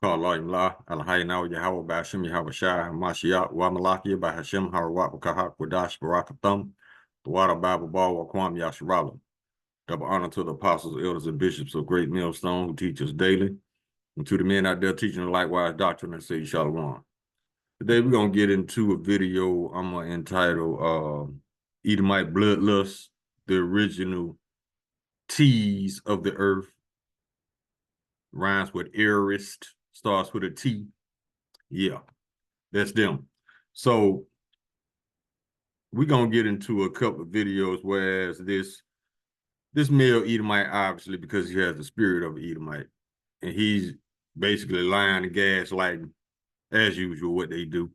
Call La, Alhaina, Yahweh Bashim, Yahweh Shai, Mashiach, Wamalaki, Bahashim, Harawat, Kahak, Wadash, Barakathum, the Water Bible Ball, Wakwam, Yasharalam. Double honor to the apostles, elders, and bishops of Great Millstone who teach us daily, and to the men out there teaching the likewise doctrine and say Shalom. Today we're going to get into a video I'm going to entitle Edomite Bloodlust, the original T's of the earth. Rhymes with aorist, starts with a T. Yeah, that's them. So we're going to get into a couple of videos, whereas this male Edomite, obviously, because he has the spirit of an Edomite, and he's basically lying and gaslighting, as usual, what they do.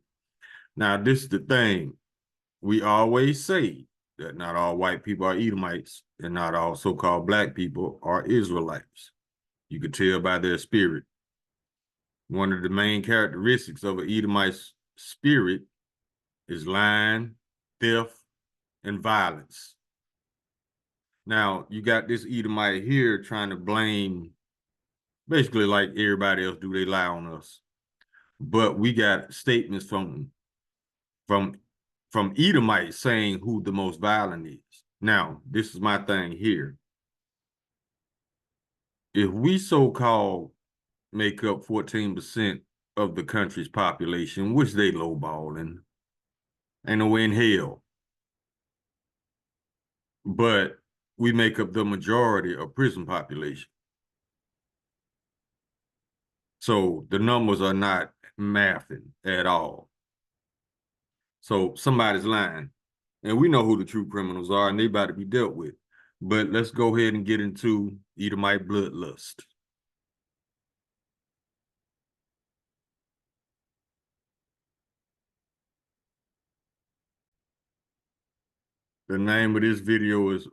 Now, this is the thing. We always say that not all white people are Edomites, and not all so-called black people are Israelites. You could tell by their spirit. One of the main characteristics of an Edomite's spirit is lying, theft, and violence. Now, you got this Edomite here trying to blame, basically like everybody else do, they lie on us. But we got statements from Edomites saying who the most violent is. Now, this is my thing here. If we so-called make up 14% of the country's population, which they lowballing, ain't no way in hell. But we make up the majority of prison population. So the numbers are not mathing at all. So somebody's lying. And we know who the true criminals are, and they about to be dealt with. But let's go ahead and get into Edomite bloodlust. The name of this video is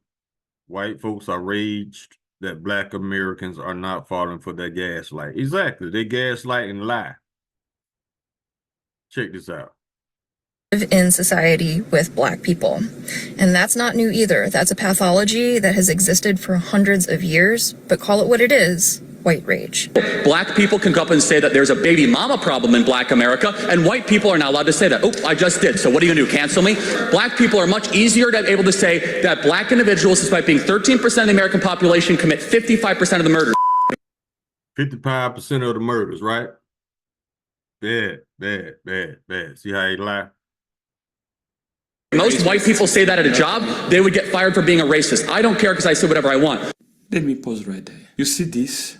White Folks Are Raged That Black Americans Are Not Falling for Their Gaslight. Exactly, they gaslight and lie. Check this out. In society with black people. And that's not new either. That's a pathology that has existed for hundreds of years, but call it what it is, white rage. Black people can go up and say that there's a baby mama problem in black America, and white people are not allowed to say that. Oh, I just did, so what are you gonna do, cancel me? Black people are much easier to be able to say that black individuals, despite being 13% of the American population, commit 55% of the murders. 55% of the murders, right? Bad. See how he lie? Most white people say that at a job, they would get fired for being a racist. I don't care because I say whatever I want. Let me pause right there. You see this?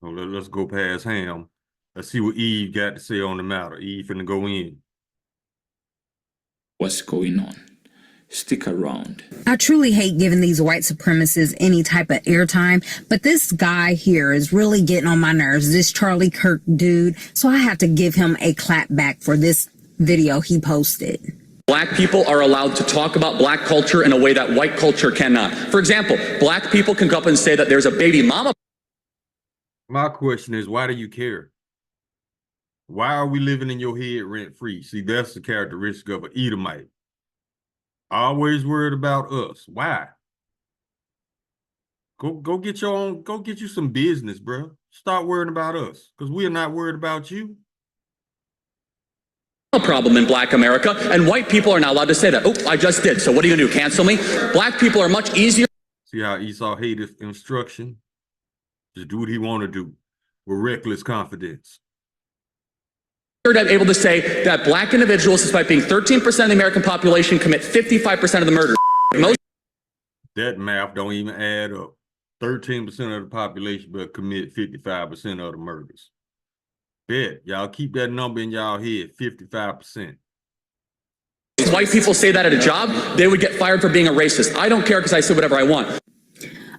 Let's go past Ham. Let's see what Eve got to say on the matter. Eve finna go in. What's going on? Stick around. I truly hate giving these white supremacists any type of airtime, but this guy here is really getting on my nerves, this Charlie Kirk dude, so I have to give him a clap back for this video he posted. Black people are allowed to talk about black culture in a way that white culture cannot. For example, black people can go up and say that there's a baby mama. My question is, why do you care? Why are we living in your head rent-free? See, that's the characteristic of an Edomite. Always worried about us. Why? Go get your own, go get you some business, bro. Stop worrying about us, because we are not worried about you. Problem in black America, and white people are not allowed to say that. Oh, I just did, so what are you gonna do, cancel me? Black people are much easier. See how Esau hated instruction? Just do what he want to do with reckless confidence. Able to say that black individuals, despite being 13% of the American population, commit 55% of the murders. That math don't even add up. 13% of the population but commit 55% of the murders. Bet. Y'all keep that number in y'all head, 55%. White people say that at a job, they would get fired for being a racist. I don't care because I say whatever I want.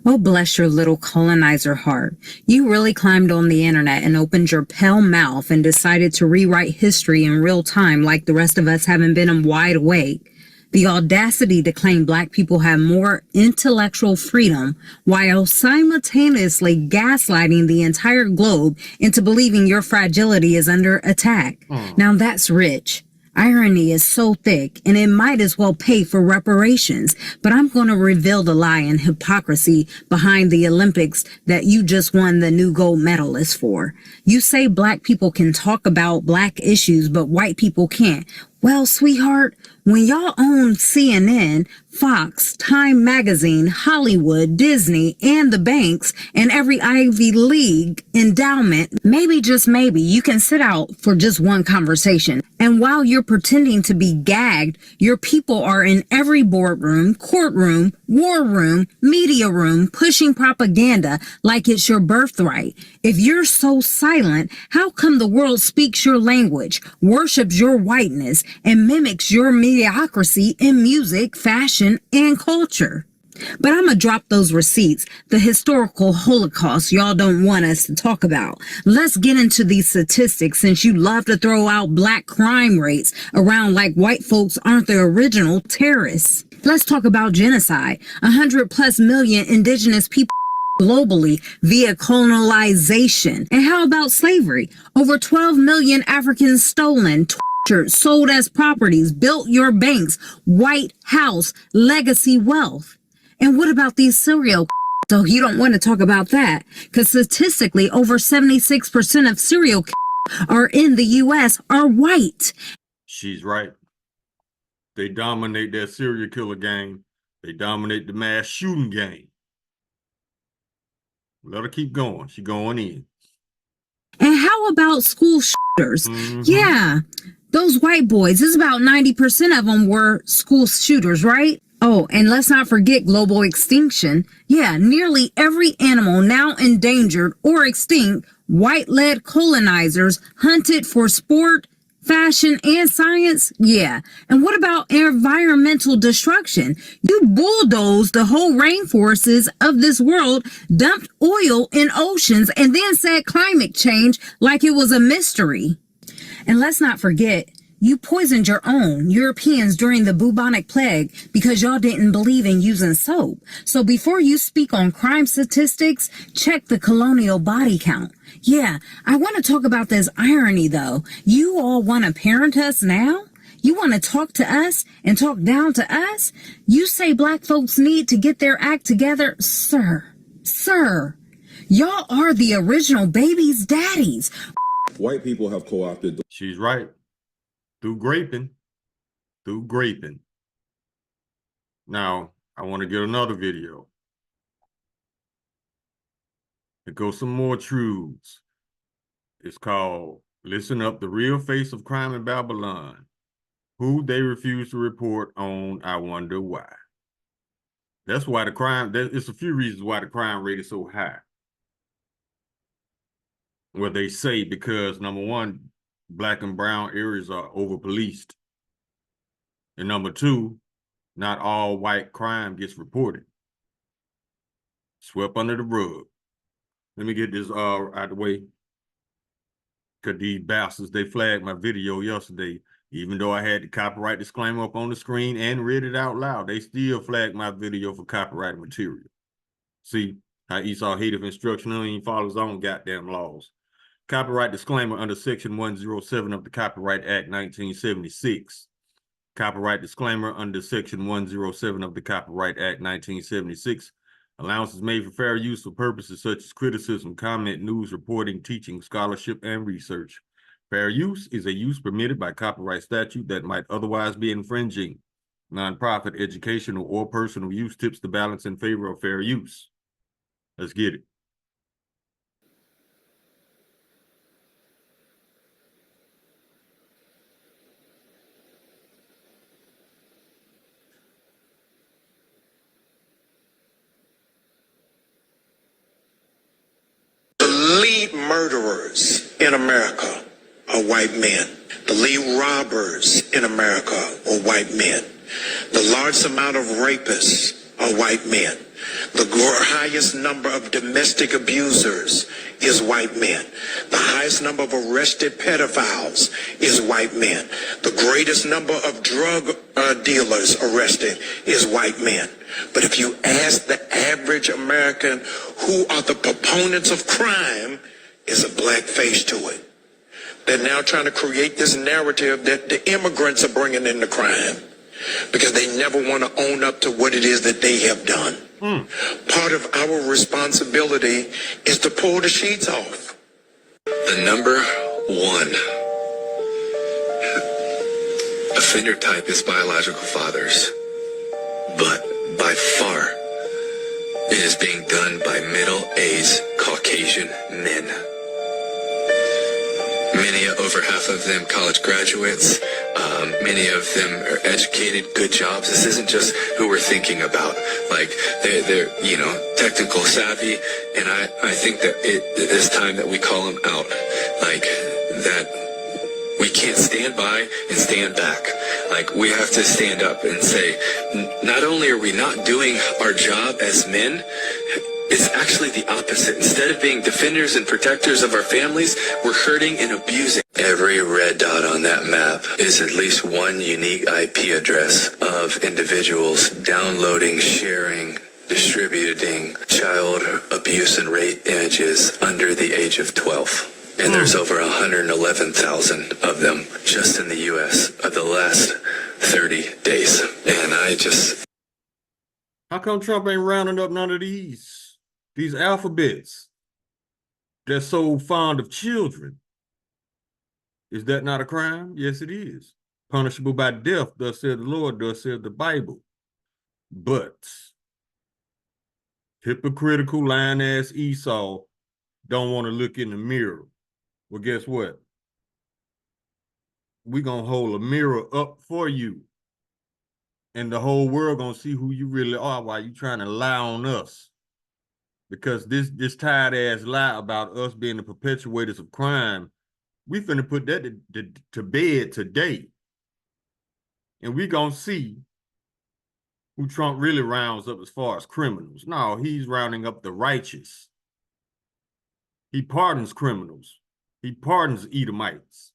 Oh, bless your little colonizer heart. You really climbed on the internet and opened your pale mouth and decided to rewrite history in real time like the rest of us haven't been wide awake. The audacity to claim black people have more intellectual freedom while simultaneously gaslighting the entire globe into believing your fragility is under attack. Now that's rich. Irony is so thick, and it might as well pay for reparations. But I'm going to reveal the lie and hypocrisy behind the Olympics that you just won the new gold medalist for. You say black people can talk about black issues, but white people can't. Well, sweetheart, when y'all own CNN, Fox, Time Magazine, Hollywood, Disney, and the banks, and every Ivy League endowment, maybe, just maybe, you can sit out for just one conversation. And while you're pretending to be gagged, your people are in every boardroom, courtroom, war room, media room, pushing propaganda like it's your birthright. If you're so silent, how come the world speaks your language, worships your whiteness, and mimics your mediocrity in music, fashion, and culture? But I'm gonna drop those receipts, the historical Holocaust y'all don't want us to talk about. Let's get into these statistics, since you love to throw out black crime rates around like white folks aren't the original terrorists. Let's talk about genocide. 100+ million indigenous people globally via colonization. And how about slavery? Over 12 million Africans stolen, tortured, sold as properties, built your banks, White House, legacy wealth. And what about these serial? So you don't want to talk about that, because statistically over 76% of serial are in the U.S. are white. She's right. They dominate that serial killer game. They dominate the mass shooting game. Let her keep going. She going in. And how about school shooters? Yeah, those white boys, it's about 90% of them were school shooters, right? Oh, and let's not forget global extinction. Yeah, nearly every animal now endangered or extinct, white-led colonizers hunted for sport, fashion, and science. Yeah. And what about environmental destruction? You bulldozed the whole rainforests of this world, dumped oil in oceans, and then said climate change like it was a mystery. And let's not forget, you poisoned your own Europeans during the bubonic plague because y'all didn't believe in using soap. So before you speak on crime statistics, check the colonial body count. Yeah, I want to talk about this irony though. You all want to parent us now? You want to talk to us and talk down to us? You say black folks need to get their act together? Sir, y'all are the original baby's daddies. White people have co-opted. She's right. Through graping. Now, I want to get another video. It goes some more truths. It's called Listen Up, the Real Face of Crime in Babylon. Who they refuse to report on, I wonder why. That's why the crime, it's a few reasons why the crime rate is so high. Well, they say because, number one, black and brown areas are over-policed. And number two, not all white crime gets reported. Swept under the rug. Let me get this out of the way. Because these bastards, they flagged my video yesterday. Even though I had the copyright disclaimer up on the screen and read it out loud, they still flagged my video for copyrighted material. See how Esau hated instruction and he follows his own goddamn laws. Copyright disclaimer under Section 107 of the Copyright Act 1976. Copyright disclaimer under Section 107 of the Copyright Act 1976. Allowance is made for fair use for purposes such as criticism, comment, news, reporting, teaching, scholarship, and research. Fair use is a use permitted by copyright statute that might otherwise be infringing. Nonprofit, educational, or personal use tips the balance in favor of fair use. Let's get it. Lead murderers in America are white men. The lead robbers in America are white men. The largest amount of rapists are white men. The highest number of domestic abusers is white men. The highest number of arrested pedophiles is white men. The greatest number of drug dealers arrested is white men. But if you ask the average American who are the proponents of crime, is a black face to it. They're now trying to create this narrative that the immigrants are bringing in the crime because they never want to own up to what it is that they have done. Part of our responsibility is to pull the sheets off. The number one offender type is biological fathers, but by far it is being done by middle-aged Caucasian men. Many, over half of them, college graduates. Many of them are educated, good jobs. This isn't just who we're thinking about. Like, they're you know, technical savvy, and I think that it is time that we call them out. Like, that we can't stand by and stand back. Like, we have to stand up and say, not only are we not doing our job as men, it's actually the opposite. Instead of being defenders and protectors of our families, we're hurting and abusing. Every red dot on that map is at least one unique IP address of individuals downloading, sharing, distributing child abuse and rape images under the age of 12. And there's over 111,000 of them just in the U.S. of the last 30 days. And I just... How come Trump ain't rounding up none of these alphabets that's so fond of children? Is that not a crime? Yes, it is. Punishable by death, thus said the Lord, thus said the Bible. But hypocritical, lying-ass Esau don't want to look in the mirror. Well, guess what? We're going to hold a mirror up for you. And the whole world going to see who you really are while you trying to lie on us. Because this tired-ass lie about us being the perpetuators of crime, we finna put that to bed today. And we gonna see who Trump really rounds up as far as criminals. No, he's rounding up the righteous. He pardons criminals. He pardons Edomites.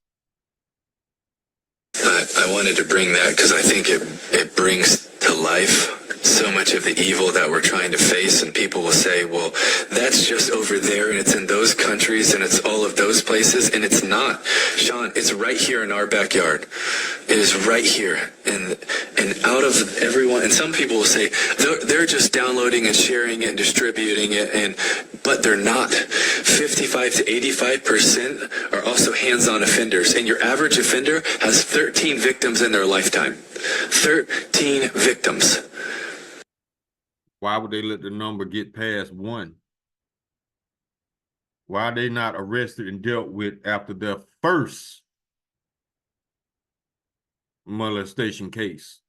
I wanted to bring that because I think it brings to life so much of the evil that we're trying to face, and people will say, well, that's just over there and it's in those countries and it's all of those places, and it's not. Sean, it's right here in our backyard. It is right here, and out of everyone, and some people will say they're just downloading and sharing it and distributing it, but they're not. 55 to 85% are also hands-on offenders, and your average offender has 13 victims in their lifetime. 13 victims. Why would they let the number get past 1? Why are they not arrested and dealt with after their first molestation case,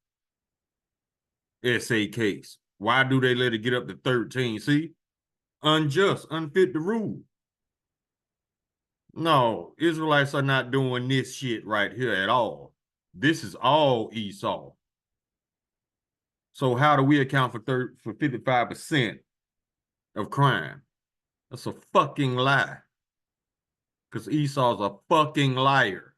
SA case? Why do they let it get up to 13? See, unjust, unfit to rule. No, Israelites are not doing this shit right here at all. This is all Esau. So how do we account for 55% of crime? That's a fucking lie. Because Esau's a fucking liar.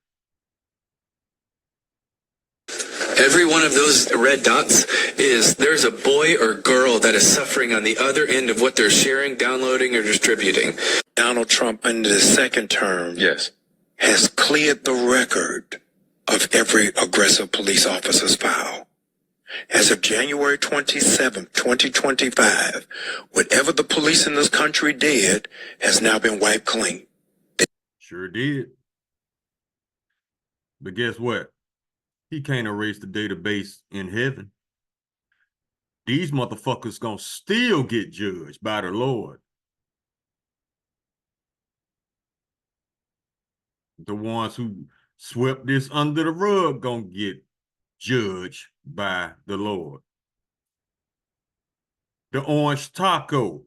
Every one of those red dots is there's a boy or girl that is suffering on the other end of what they're sharing, downloading, or distributing. Donald Trump in the second term has cleared the record of every aggressive police officer's file. As of January 27th, 2025, whatever the police in this country did has now been wiped clean. Sure did. But guess what? He can't erase the database in heaven. These motherfuckers gonna still get judged by the Lord. The ones who swept this under the rug gonna get judged by the Lord. The orange taco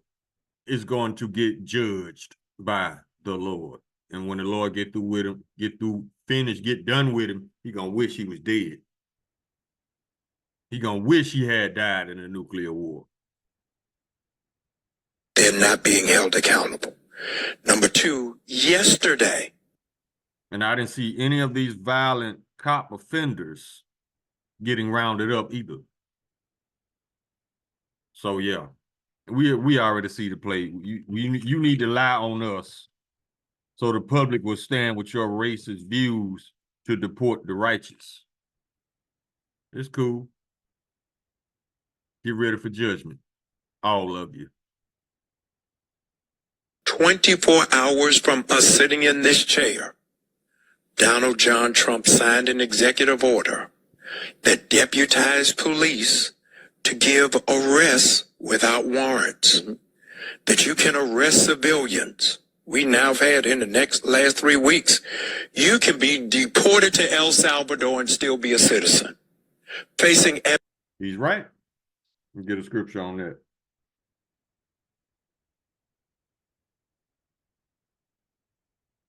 is going to get judged by the Lord. And when the Lord get through with him, get done with him, he gonna wish he was dead. He gonna wish he had died in a nuclear war. They're not being held accountable. Number two, yesterday. And I didn't see any of these violent cop offenders getting rounded up either. So yeah, we already see the play. You need to lie on us So the public will stand with your racist views to deport the righteous. It's cool. Get ready for judgment. All of you. 24 hours from us sitting in this chair, Donald John Trump signed an executive order that deputized police to give arrests without warrants, that you can arrest civilians. We now have had in the last 3 weeks, you can be deported to El Salvador and still be a citizen. Facing. He's right. We'll get a scripture on that.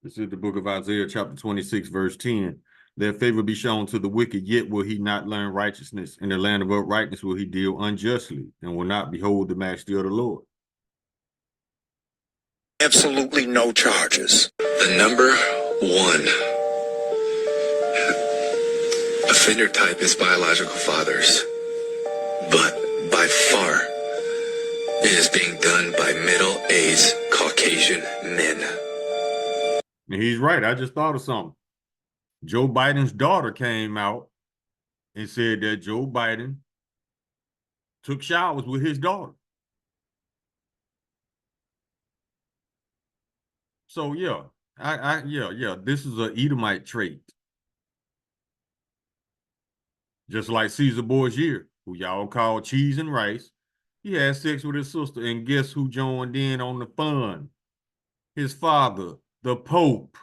This is the book of Isaiah, chapter 26, verse 10. Their favor be shown to the wicked, yet will he not learn righteousness. In the land of uprightness will he deal unjustly, and will not behold the majesty of the Lord. Absolutely no charges. The number one offender type is biological fathers, but by far it is being done by middle-aged Caucasian men. And he's right. I just thought of something. Joe Biden's daughter came out and said that Joe Biden took showers with his daughter. So yeah, this is an Edomite trait. Just like Caesar Borgia, who y'all call cheese and rice. He had sex with his sister, and guess who joined in on the fun? His father, the Pope.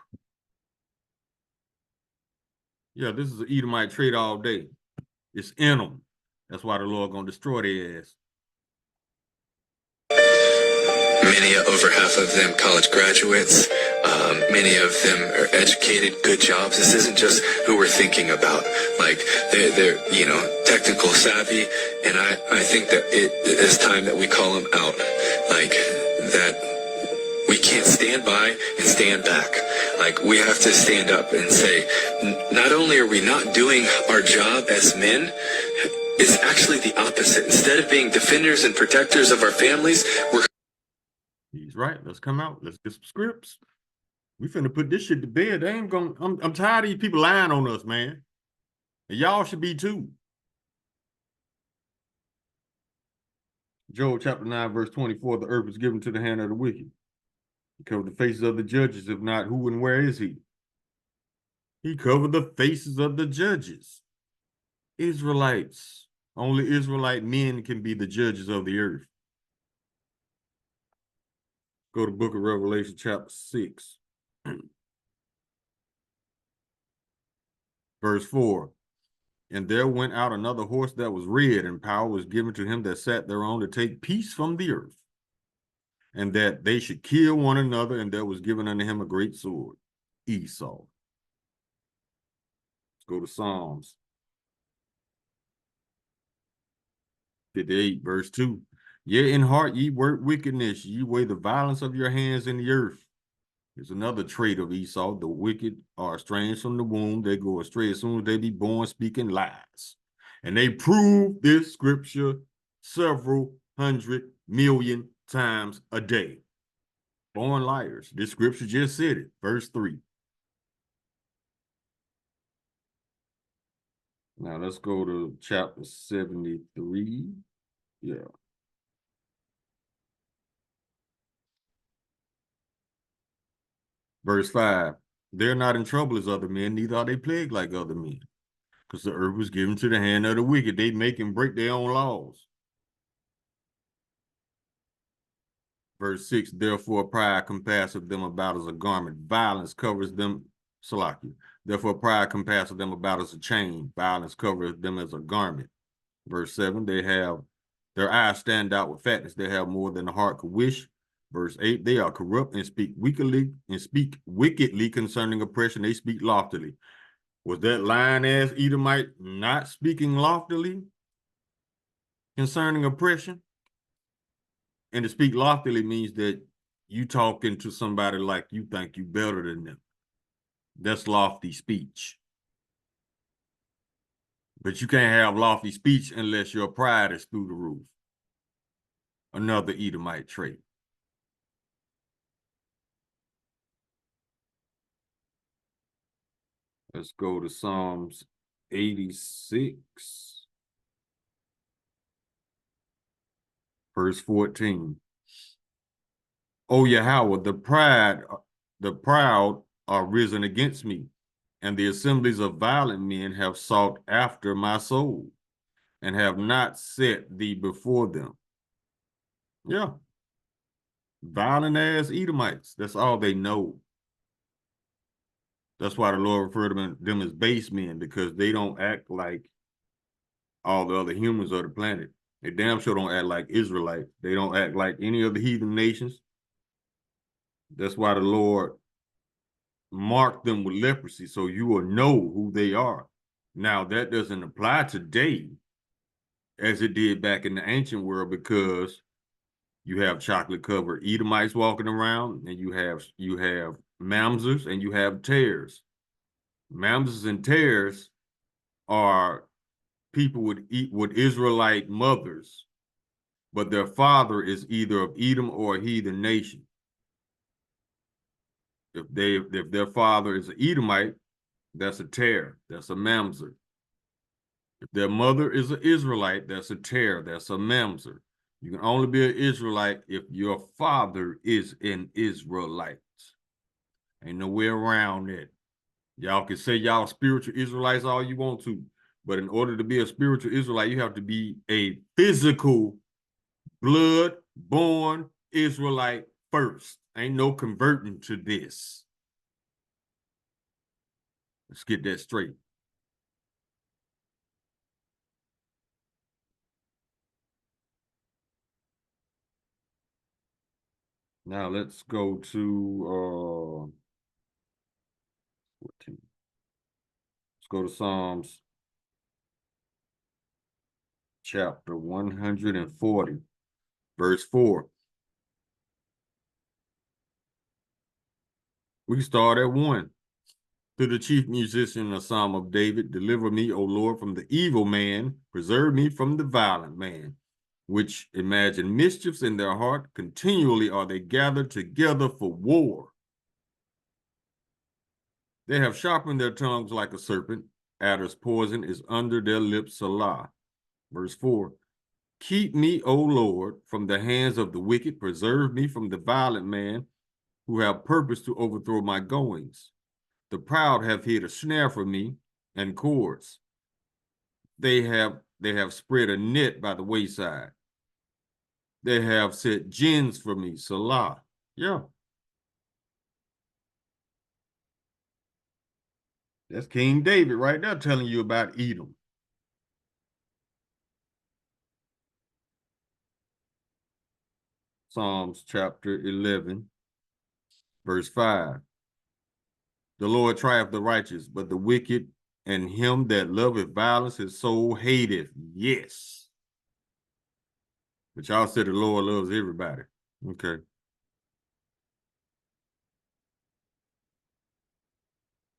Yeah, this is an Edomite trait all day. It's in them. That's why the Lord gonna destroy their ass. Many, over half of them college graduates. Many of them are educated, good jobs. This isn't just who we're thinking about. Like, they're technical savvy. And I think that it is time that we call them out. Like, that we can't stand by and stand back. Like, we have to stand up and say, not only are we not doing our job as men, it's actually the opposite. Instead of being defenders and protectors of our families, we're... He's right. Let's come out. Let's get some scripts. We finna put this shit to bed. They ain't gonna. I'm tired of these people lying on us, man. And y'all should be too. Joel chapter 9, verse 24, the earth was given to the hand of the wicked. He covered the faces of the judges. If not, who and where is he? He covered the faces of the judges. Israelites. Only Israelite men can be the judges of the earth. Go to the book of Revelation, chapter 6. Verse 4. And there went out another horse that was red, and power was given to him that sat thereon to take peace from the earth, and that they should kill one another, and there was given unto him a great sword, Esau. Let's go to Psalms 58, verse 2. Yea, in heart ye work wickedness, ye weigh the violence of your hands in the earth. There's another trait of Esau. The wicked are estranged from the womb. They go astray as soon as they be born, speaking lies. And they prove this scripture several 100 million times a day. Born liars. This scripture just said it. Verse 3. Now let's go to chapter 73. Yeah. Verse 5, they're not in trouble as other men, neither are they plagued like other men. Because the earth was given to the hand of the wicked. They make and break their own laws. Verse 6, therefore pride compasseth them about as a garment. Violence covers them, Salakia. Therefore pride compasseth them about as a chain. Violence covers them as a garment. Verse 7, their eyes stand out with fatness. They have more than the heart could wish. Verse 8, they are corrupt and speak wickedly concerning oppression. They speak loftily. Was that lying-ass Edomite not speaking loftily concerning oppression? And to speak loftily means that you talking to somebody like you think you better than them. That's lofty speech. But you can't have lofty speech unless your pride is through the roof. Another Edomite trait. Let's go to Psalms 86, verse 14. O Yahweh, the proud are risen against me, and the assemblies of violent men have sought after my soul, and have not set thee before them. Yeah. Violent ass Edomites. That's all they know. That's why the Lord referred to them as base men, because they don't act like all the other humans of the planet. They damn sure don't act like Israelites. They don't act like any of the heathen nations. That's why the Lord marked them with leprosy, so you will know who they are. Now, that doesn't apply today as it did back in the ancient world, because you have chocolate-covered Edomites walking around, and you have Mamzers and you have Tares. Mamzers and Tares are people with Israelite mothers, but their father is either of Edom or a heathen nation. If their father is an Edomite, that's a Tare, that's a Mamzer. If their mother is an Israelite, that's a Tare, that's a Mamzer. You can only be an Israelite if your father is an Israelite. Ain't no way around it. Y'all can say y'all spiritual Israelites all you want to, but in order to be a spiritual Israelite, you have to be a physical, blood-born Israelite first. Ain't no converting to this. Let's get that straight. Now let's go to 14. Let's go to Psalms chapter 140, verse 4. We start at 1. To the chief musician, a psalm of David, deliver me, O Lord, from the evil man, preserve me from the violent man, which imagine mischiefs in their heart, continually are they gathered together for war. They have sharpened their tongues like a serpent, adder's poison is under their lips, Salah. Verse 4, keep me, O Lord, from the hands of the wicked, preserve me from the violent man, who have purpose to overthrow my goings. The proud have hid a snare for me, and cords. They have spread a net by the wayside. They have set gins for me, Salah. Yeah. That's King David right there telling you about Edom. Psalms chapter 11, verse 5. The Lord trieth the righteous, but the wicked and him that loveth violence his soul hateth. Yes. But y'all said the Lord loves everybody. Okay.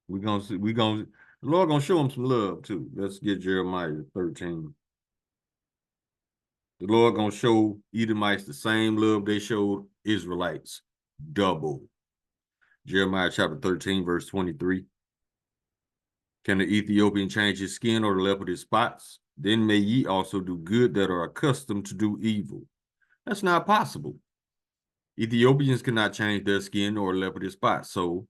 The Lord gonna show him some love too. Let's get Jeremiah 13. The Lord gonna show Edomites the same love they showed Israelites, double. Jeremiah chapter 13, verse 23. Can the Ethiopian change his skin or the leopard his spots? Then may ye also do good that are accustomed to do evil. That's not possible. Ethiopians cannot change their skin or leopard his spots. So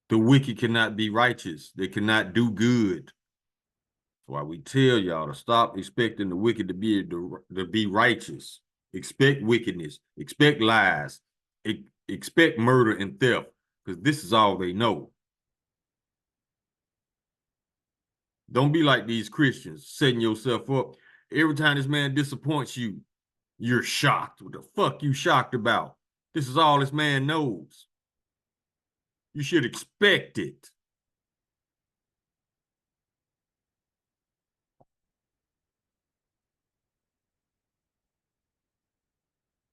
the wicked cannot be righteous. They cannot do good. That's why we tell y'all to stop expecting the wicked to be righteous. Expect wickedness. Expect lies. Expect murder and theft, because this is all they know. Don't be like these Christians, setting yourself up. Every time this man disappoints you, you're shocked. What the fuck you shocked about? This is all this man knows. You should expect it.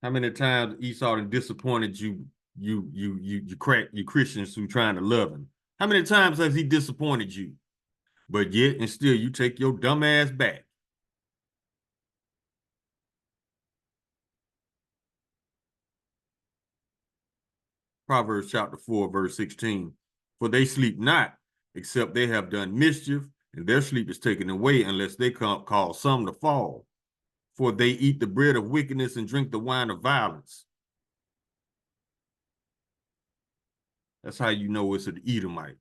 How many times Esau disappointed you Christians who trying to love him? How many times has he disappointed you? But yet and still you take your dumb ass back. Proverbs chapter 4, verse 16. For they sleep not, except they have done mischief, and their sleep is taken away unless they cause some to fall. For they eat the bread of wickedness and drink the wine of violence. That's how you know it's an Edomite.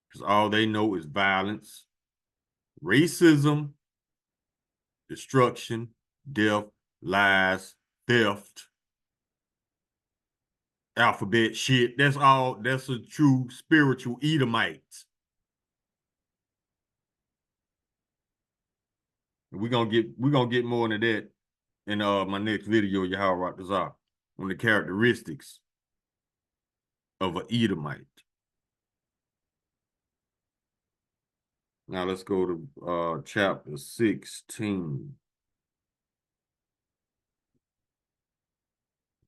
Because all they know is violence, racism, destruction, death, lies, theft, alphabet shit. That's all. That's a true spiritual Edomite. We're gonna get more into that in my next video, Yahweh Ratazar, on the characteristics of an Edomite. Now let's go to chapter 16,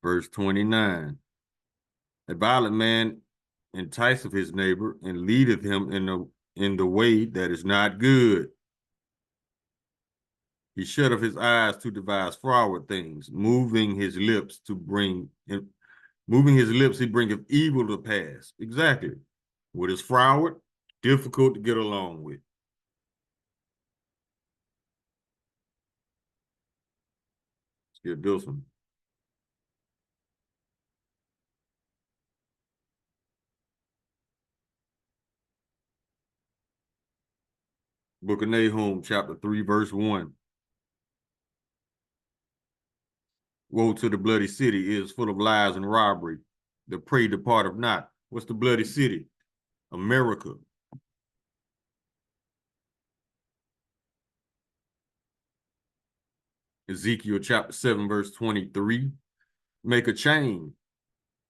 verse 29. A violent man enticeth his neighbor and leadeth him in the way that is not good. He shutteth his eyes to devise froward things, moving his lips, he bringeth evil to pass. Exactly. What is froward? Difficult to get along with. Let's get this one. Book of Nahum, chapter 3, verse 1. Woe to the bloody city, it is full of lies and robbery. The prey departeth not. What's the bloody city? America. Ezekiel chapter 7, verse 23. Make a chain,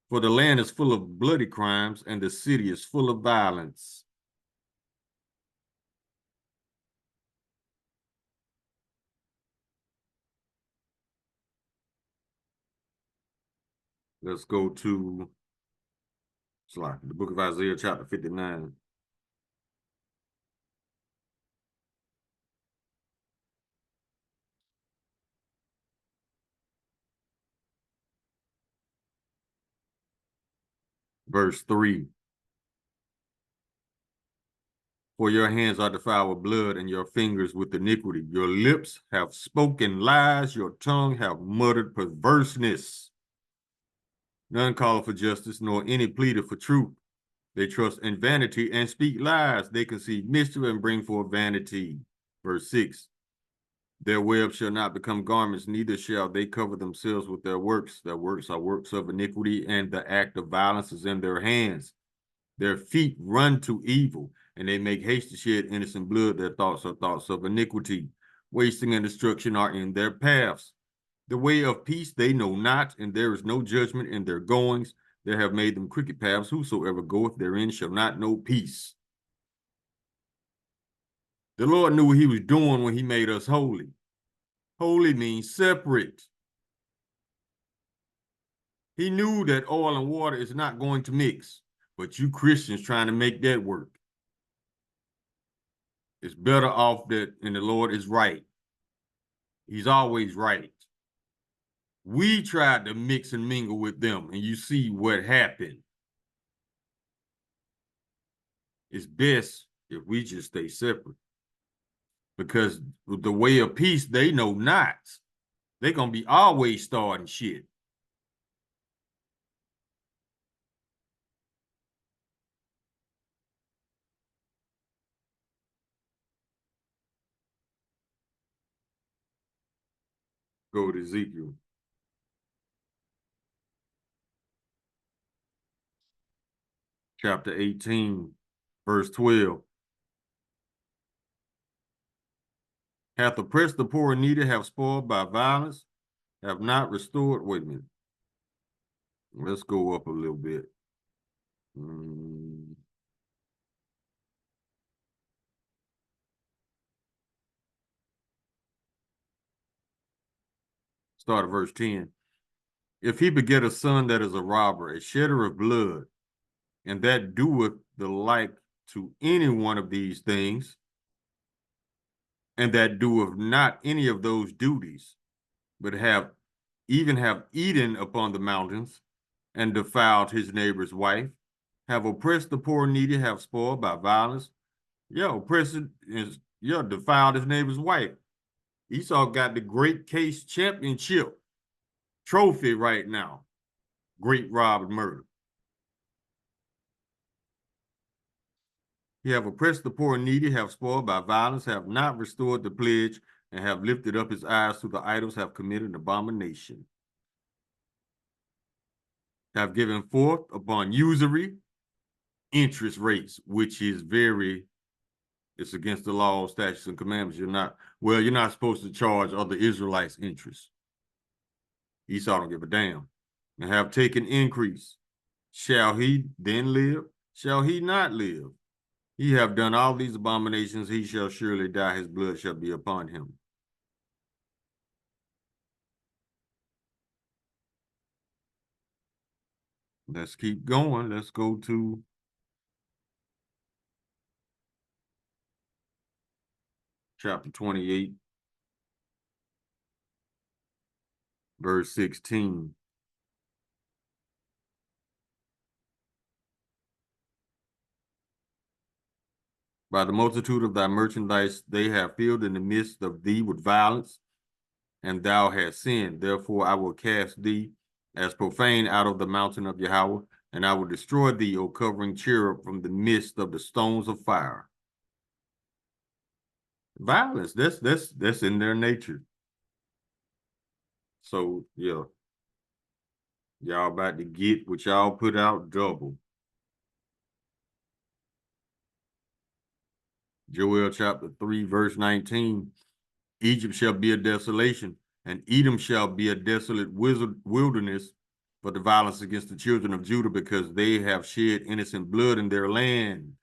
for the land is full of bloody crimes, and the city is full of violence. Let's go to the book of Isaiah, chapter 59. Verse 3. For your hands are defiled with blood, and your fingers with iniquity. Your lips have spoken lies, your tongue have muttered perverseness. None calleth for justice, nor any pleadeth for truth. They trust in vanity and speak lies. They conceive mischief and bring forth vanity. Verse 6. Their webs shall not become garments, neither shall they cover themselves with their works. Their works are works of iniquity, and the act of violence is in their hands. Their feet run to evil, and they make haste to shed innocent blood. Their thoughts are thoughts of iniquity. Wasting and destruction are in their paths. The way of peace they know not, and there is no judgment in their goings. They have made them crooked paths. Whosoever goeth therein shall not know peace. The Lord knew what he was doing when he made us holy. Holy means separate. He knew that oil and water is not going to mix, but you Christians trying to make that work. It's better off that, and the Lord is right. He's always right. We tried to mix and mingle with them, and you see what happened. It's best if we just stay separate. Because with the way of peace, they know not. They're going to be always starting shit. Go to Ezekiel. Chapter 18, verse 12. Hath oppressed the poor and needy, have spoiled by violence, have not restored. Wait a minute. Let's go up a little bit. Start at verse 10. If he beget a son that is a robber, a shedder of blood, and that doeth the like to any one of these things, and that doeth not any of those duties, but have eaten upon the mountains, and defiled his neighbor's wife, have oppressed the poor and needy, have spoiled by violence. Yeah, oppressor is, yeah, defiled his neighbor's wife. Esau got the great case championship trophy right now. Great rob and murder. He have oppressed the poor and needy, have spoiled by violence, have not restored the pledge, and have lifted up his eyes to the idols, have committed an abomination. Have given forth upon usury interest rates, which is it's against the law, statutes, and commandments. You're not supposed to charge other Israelites interest. Esau don't give a damn. And have taken increase. Shall he then live? Shall he not live? He have done all these abominations, he shall surely die, his blood shall be upon him. Let's keep going. Let's go to chapter 28, verse 16. By the multitude of thy merchandise they have filled in the midst of thee with violence, and thou hast sinned. Therefore I will cast thee as profane out of the mountain of Yahweh, and I will destroy thee, O covering cherub, from the midst of the stones of fire. Violence, that's in their nature. So yeah, y'all about to get what y'all put out double. Joel chapter 3, verse 19. Egypt shall be a desolation, and Edom shall be a desolate wilderness for the violence against the children of Judah, because they have shed innocent blood in their land.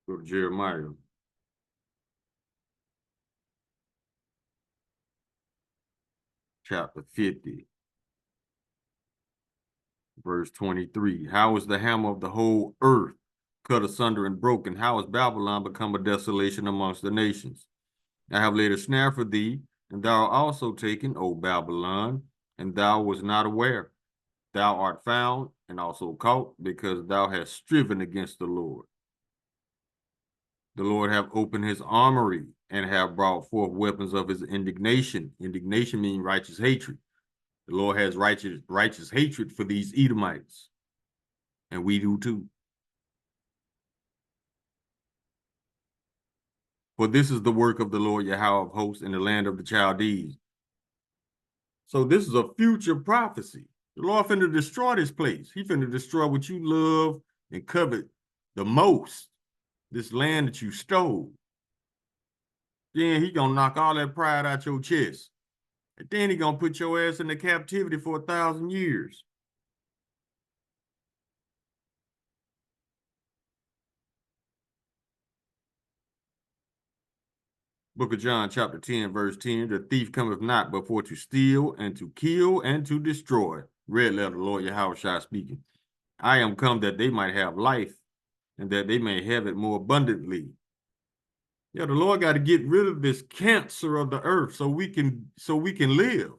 Go to Jeremiah. Chapter 50, verse 23. How is the hammer of the whole earth cut asunder and broken? How has Babylon become a desolation amongst the nations? I have laid a snare for thee, and thou art also taken, O Babylon, and thou wast not aware. Thou art found and also caught, because thou hast striven against the Lord. The Lord have opened his armory and have brought forth weapons of his indignation. Indignation means righteous hatred. The Lord has righteous hatred for these Edomites, and we do too. For this is the work of the Lord Yahweh of hosts in the land of the Chaldees. So this is a future prophecy. The Lord finna destroy this place. He finna destroy what you love and covet the most, this land that you stole. Then he gonna knock all that pride out your chest. And then he gonna put your ass into captivity for 1,000 years. Book of John, chapter 10, verse 10. The thief cometh not but for to steal and to kill and to destroy. Red letter, Lord Yahweh speaking. I am come that they might have life, and that they may have it more abundantly. Yeah, the Lord got to get rid of this cancer of the earth so we can live.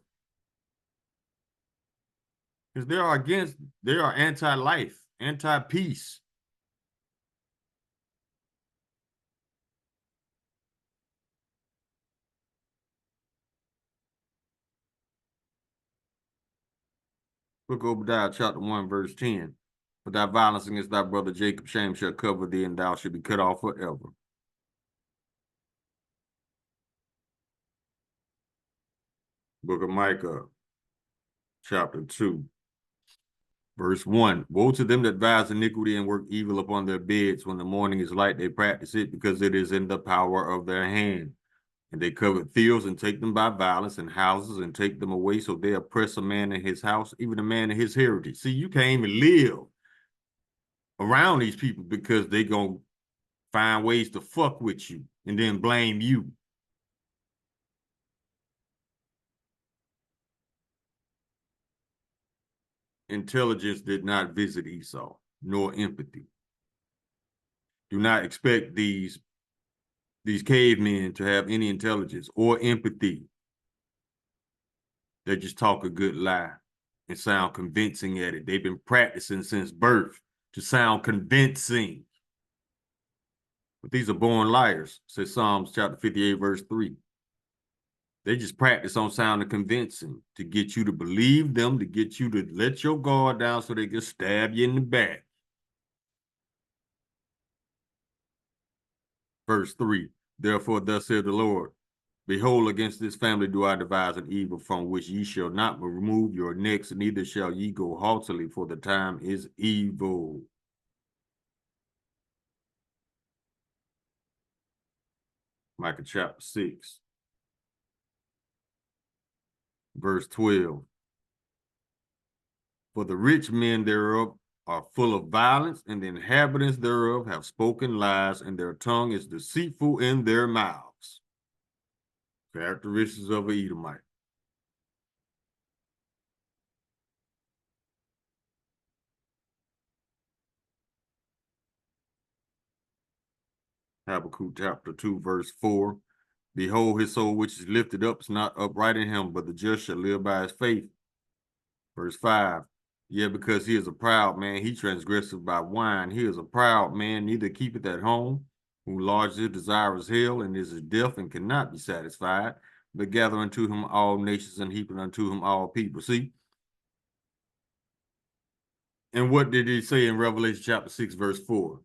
Because they are anti-life, anti-peace. Book of Obadiah, chapter 1, verse 10. For thy violence against thy brother Jacob, shame shall cover thee, and thou shalt be cut off forever. Book of Micah, chapter 2, verse 1. Woe to them that devise iniquity and work evil upon their beds. When the morning is light, they practice it, because it is in the power of their hand. And they covet fields and take them by violence, and houses and take them away. So they oppress a man in his house, even a man in his heritage. See, you can't even live around these people, because they gonna find ways to fuck with you and then blame you. Intelligence did not visit Esau, nor empathy. Do not expect these these cavemen to have any intelligence or empathy. They just talk a good lie and sound convincing at it. They've been practicing since birth to sound convincing. But these are born liars, says Psalms chapter 58, verse 3. They just practice on sounding convincing to get you to believe them, to get you to let your guard down so they can stab you in the back. Verse 3, therefore thus saith the Lord, behold, against this family do I devise an evil from which ye shall not remove your necks, neither shall ye go haughtily, for the time is evil. Micah chapter 6, verse 12. For the rich men thereof are full of violence, and the inhabitants thereof have spoken lies, and their tongue is deceitful in their mouths. Characteristics of an Edomite. Habakkuk chapter 2, verse 4. Behold, his soul which is lifted up is not upright in him, but the just shall live by his faith. Verse 5. Yeah, because he is a proud man, he transgresseth by wine. He is a proud man, neither keepeth at home, who enlarges his desire is hell, and is deaf and cannot be satisfied, but gather unto him all nations and heaping unto him all people. See? And what did he say in Revelation chapter 6, verse 4?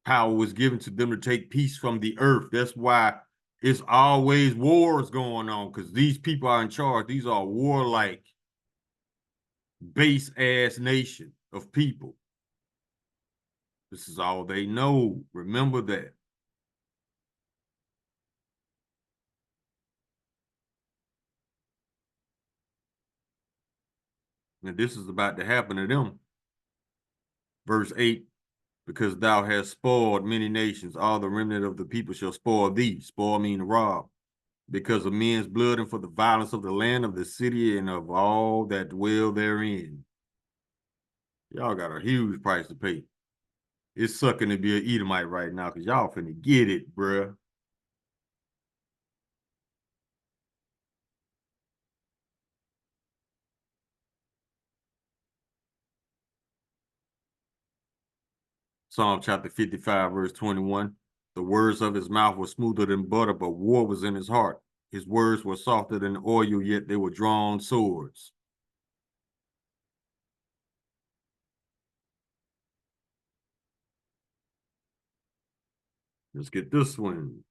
Power was given to them to take peace from the earth. That's why it's always wars going on, because these people are in charge. These are warlike, base-ass nation of people. This is all they know. Remember that. And this is about to happen to them. Verse 8, because thou hast spoiled many nations, all the remnant of the people shall spoil thee. Spoil mean rob. Because of men's blood and for the violence of the land, of the city, and of all that dwell therein. Y'all got a huge price to pay. It's sucking to be an Edomite right now, because y'all finna get it, bruh. Psalm chapter 55, verse 21. The words of his mouth were smoother than butter, but war was in his heart. His words were softer than oil, yet they were drawn swords. Let's get this one.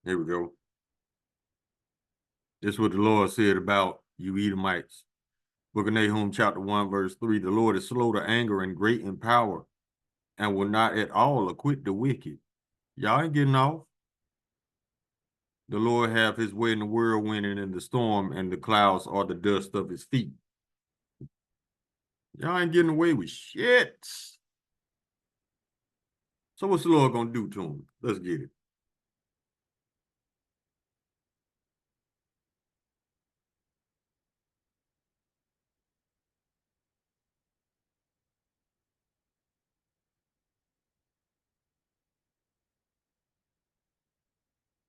Here we go. This is what the Lord said about you Edomites. Book of Nahum, chapter 1, verse 3. The Lord is slow to anger and great in power, and will not at all acquit the wicked. Y'all ain't getting off. The Lord have his way in the whirlwind and in the storm, and the clouds are the dust of his feet. Y'all ain't getting away with shit. So what's the Lord gonna do to him? Let's get it.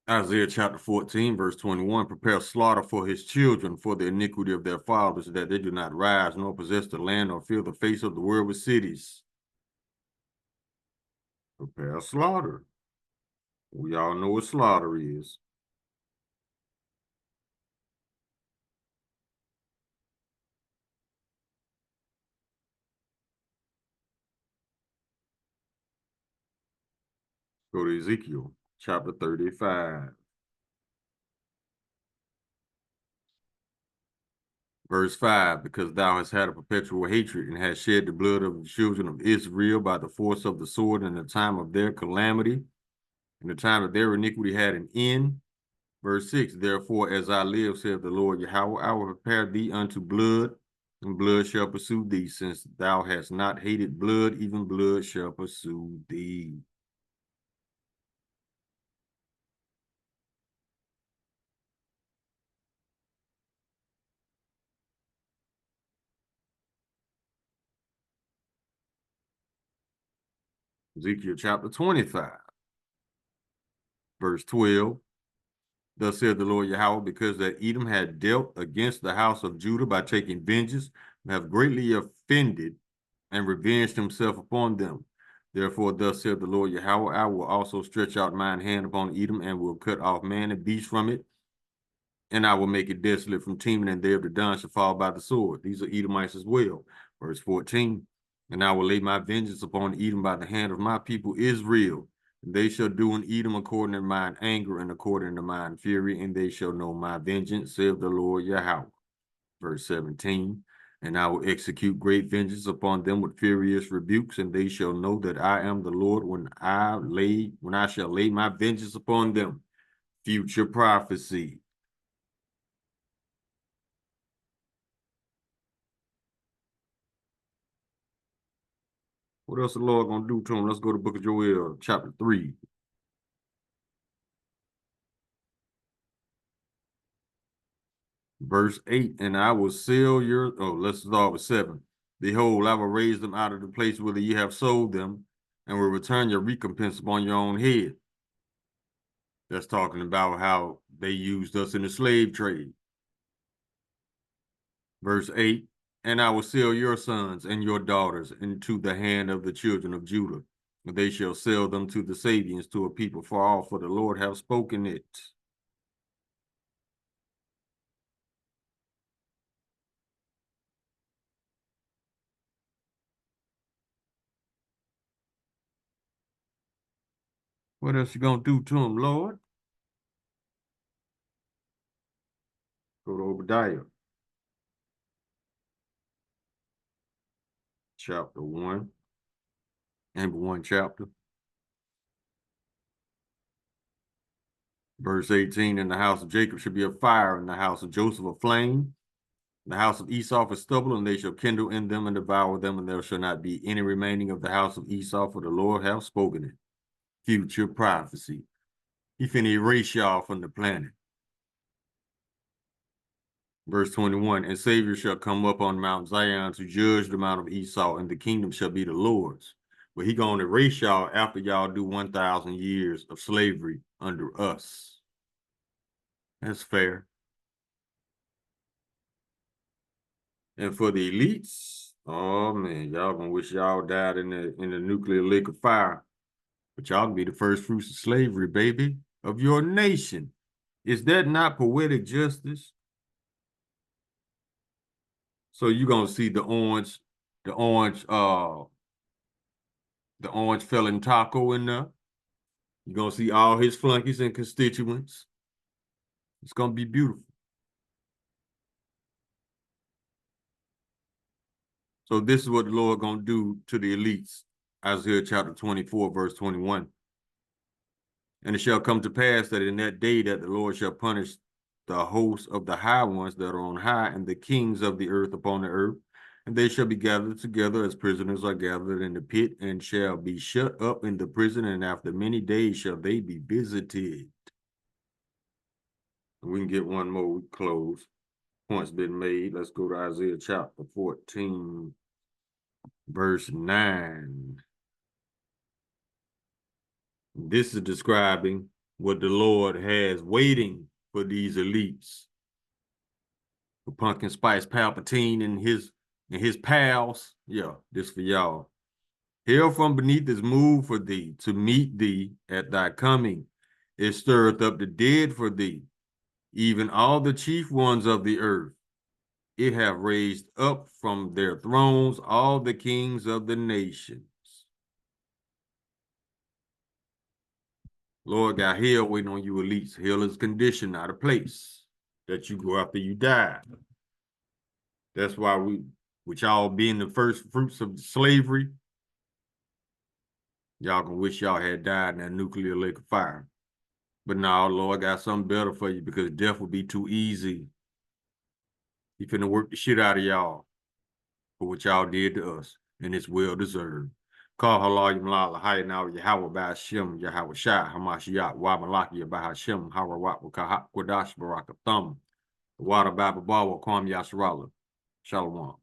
Isaiah chapter 14, verse 21, prepare slaughter for his children for the iniquity of their fathers, that they do not rise, nor possess the land, nor fill the face of the world with cities. Prepare slaughter. We all know what slaughter is. Go to Ezekiel chapter 35. Verse 5, because thou hast had a perpetual hatred and hast shed the blood of the children of Israel by the force of the sword in the time of their calamity, in the time of their iniquity had an end. Verse 6, therefore, as I live, saith the Lord Yahweh, I will prepare thee unto blood, and blood shall pursue thee, since thou hast not hated blood, even blood shall pursue thee. Ezekiel chapter 25, verse 12. Thus said the Lord Yahweh, because that Edom had dealt against the house of Judah by taking vengeance, and have greatly offended and revenged himself upon them. Therefore, thus said the Lord Yahweh, I will also stretch out mine hand upon Edom, and will cut off man and beast from it, and I will make it desolate from Teman, and there of Dedan shall fall by the sword. These are Edomites as well. Verse 14, and I will lay my vengeance upon Edom by the hand of my people Israel. And they shall do in Edom according to mine anger and according to mine fury, and they shall know my vengeance, saith the Lord Yahweh. Verse 17, and I will execute great vengeance upon them with furious rebukes, and they shall know that I am the Lord when I shall lay my vengeance upon them. Future prophecy. What else the Lord gonna do to him? Let's go to the book of Joel, chapter 3. Verse 8, and I will seal your, let's start with 7. Behold, I will raise them out of the place whither ye have sold them, and will return your recompense upon your own head. That's talking about how they used us in the slave trade. Verse 8, and I will sell your sons and your daughters into the hand of the children of Judah, and they shall sell them to the Sabians, to a people far off, for the Lord hath spoken it. What else you gonna do to him, Lord? Go to Obadiah, chapter 1, and 1 chapter. Verse 18, and the house of Jacob shall be a fire, and the house of Joseph a flame, the house of Esau a stubble, and they shall kindle in them and devour them, and there shall not be any remaining of the house of Esau, for the Lord hath spoken it. Future prophecy. He finna erase y'all from the planet. Verse 21, and Savior shall come up on Mount Zion to judge the mount of Esau, and the kingdom shall be the Lord's. But he gonna erase y'all after y'all do 1,000 years of slavery under us. That's fair. And for the elites, oh man, y'all gonna wish y'all died in the nuclear lake of fire. But y'all can be the first fruits of slavery, baby, of your nation. Is that not poetic justice? So you're gonna see the orange felon taco in there. You're gonna see all his flunkies and constituents. It's gonna be beautiful. So this is what the Lord gonna do to the elites. Isaiah chapter 24, verse 21. And it shall come to pass that in that day that the Lord shall punish the hosts of the high ones that are on high, and the kings of the earth upon the earth, and they shall be gathered together as prisoners are gathered in the pit, and shall be shut up in the prison, and after many days shall they be visited. We can get one more, we close. Points been made. Let's go to Isaiah chapter 14, verse 9. This is describing what the Lord has waiting for these elites. For Pumpkin Spice Palpatine and his pals. Yeah, this for y'all. Hell from beneath is moved for thee, to meet thee at thy coming. It stirreth up the dead for thee, even all the chief ones of the earth. It have raised up from their thrones all the kings of the nations. Lord got hell waiting on you elites. Hell is condition, not a place that you go after you die. That's why with y'all being the first fruits of slavery, y'all can wish y'all had died in that nuclear lake of fire. But now, Lord got something better for you, because death would be too easy. He finna work the shit out of y'all. for what y'all did to us, and it's well deserved. Call halayim la lahaya now Yahweh Ba'ashem Yahweh Shai Hamashiach Wa Malaki Bahashem Harawat Wakahat Kwadash Barakatham Wada Baba Bawa Kwam Yasrala. Shalom.